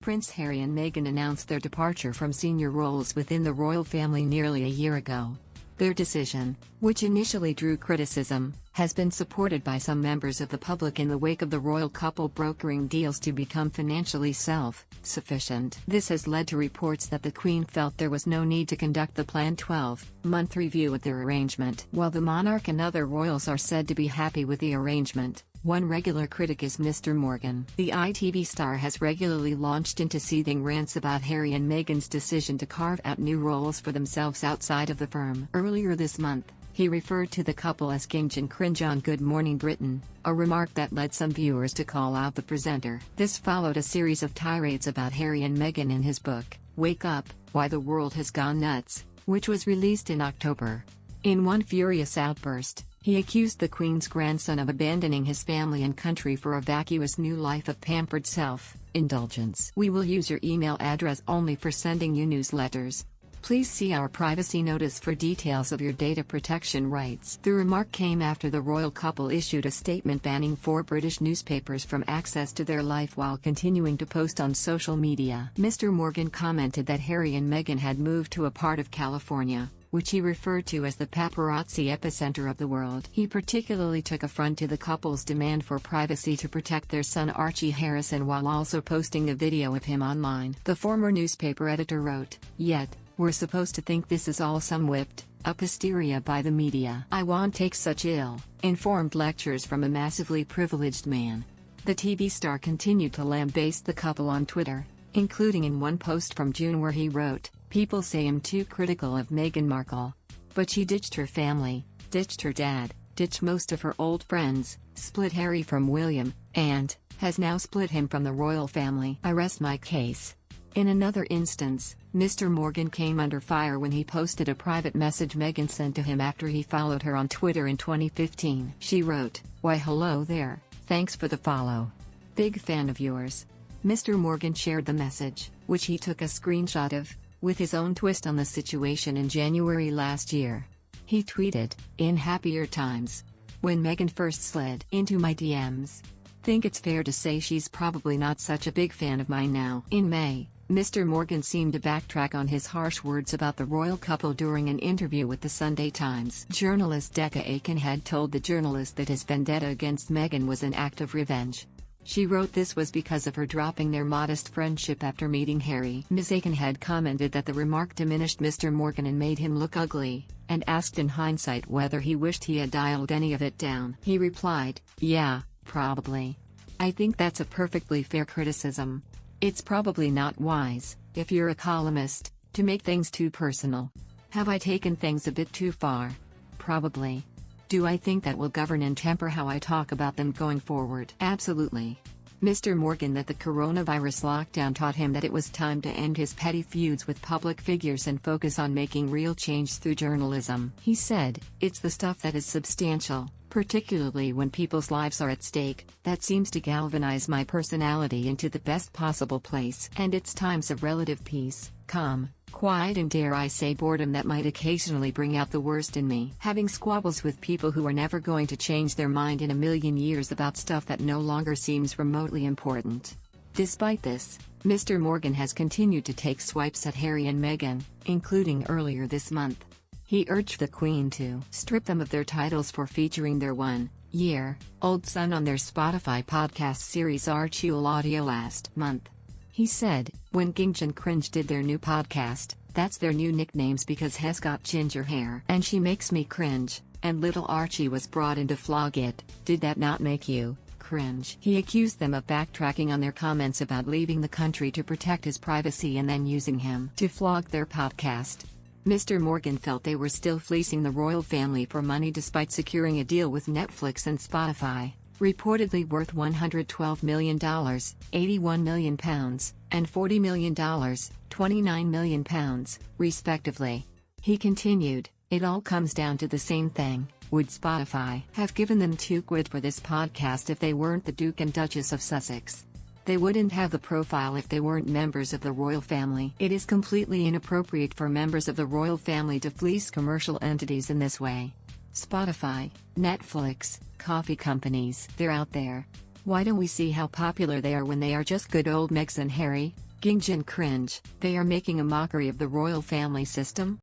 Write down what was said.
Prince Harry and Meghan announced their departure from senior roles within the royal family nearly a year ago. Their decision, which initially drew criticism, has been supported by some members of the public in the wake of the royal couple brokering deals to become financially self-sufficient. This has led to reports that the Queen felt there was no need to conduct the planned 12-month review of their arrangement. While the monarch and other royals are said to be happy with the arrangement, one regular critic is Mr. Morgan. The ITV star has regularly launched into seething rants about Harry and Meghan's decision to carve out new roles for themselves outside of the firm. Earlier this month, he referred to the couple as Ginge and Cringe on Good Morning Britain, a remark that led some viewers to call out the presenter. This followed a series of tirades about Harry and Meghan in his book, Wake Up, Why the World Has Gone Nuts, which was released in October. In one furious outburst, he accused the Queen's grandson of abandoning his family and country for a vacuous new life of pampered self-indulgence. We will use your email address only for sending you newsletters. Please see our privacy notice for details of your data protection rights. The remark came after the royal couple issued a statement banning 4 British newspapers from access to their life while continuing to post on social media. Mr. Morgan commented that Harry and Meghan had moved to a part of California, which he referred to as the paparazzi epicenter of the world. He particularly took affront to the couple's demand for privacy to protect their son Archie Harrison while also posting a video of him online. The former newspaper editor wrote, "Yet, we're supposed to think this is all some whipped up hysteria by the media. I won't take such ill-informed lectures from a massively privileged man." The TV star continued to lambaste the couple on Twitter, including in one post from June where he wrote, "People say I'm too critical of Meghan Markle. But she ditched her family, ditched her dad, ditched most of her old friends, split Harry from William, and has now split him from the royal family. I rest my case." In another instance, Mr. Morgan came under fire when he posted a private message Meghan sent to him after he followed her on Twitter in 2015. She wrote, "Why hello there, thanks for the follow. Big fan of yours." Mr. Morgan shared the message, which he took a screenshot of, with his own twist on the situation in January last year. He tweeted, "In happier times. When Meghan first slid into my DMs. Think it's fair to say she's probably not such a big fan of mine now." In May, Mr. Morgan seemed to backtrack on his harsh words about the royal couple during an interview with the Sunday Times. Journalist Decca Aiken had told the journalist that his vendetta against Meghan was an act of revenge. She wrote this was because of her dropping their modest friendship after meeting Harry. Ms. Aiken had commented that the remark diminished Mr. Morgan and made him look ugly, and asked in hindsight whether he wished he had dialed any of it down. He replied, "Yeah, probably. I think that's a perfectly fair criticism. It's probably not wise, if you're a columnist, to make things too personal. Have I taken things a bit too far? Probably. Do I think that will govern and temper how I talk about them going forward? Absolutely." Mr. Morgan that the coronavirus lockdown taught him that it was time to end his petty feuds with public figures and focus on making real change through journalism. He said, "It's the stuff that is substantial, particularly when people's lives are at stake, that seems to galvanize my personality into the best possible place. And it's times of relative peace, calm, quiet and dare I say boredom that might occasionally bring out the worst in me. Having squabbles with people who are never going to change their mind in a million years about stuff that no longer seems remotely important." Despite this, Mr. Morgan has continued to take swipes at Harry and Meghan, including earlier this month. He urged the Queen to strip them of their titles for featuring their one-year-old son on their Spotify podcast series Archie Audio last month. He said, "When Ginge and Cringe did their new podcast, that's their new nicknames because Hes got ginger hair and she makes me cringe, and little Archie was brought in to flog it. Did that not make you cringe?" He accused them of backtracking on their comments about leaving the country to protect his privacy and then using him to flog their podcast. Mr. Morgan felt they were still fleecing the royal family for money despite securing a deal with Netflix and Spotify, reportedly worth $112 million, £81 million, and $40 million, £29 million, respectively. He continued, "It all comes down to the same thing. Would Spotify have given them £2 for this podcast if they weren't the Duke and Duchess of Sussex? They wouldn't have the profile if they weren't members of the royal family. It is completely inappropriate for members of the royal family to fleece commercial entities in this way. Spotify, Netflix, coffee companies, they're out there. Why don't we see how popular they are when they are just good old Meghan and Harry? Gingjin cringe, they are making a mockery of the royal family system?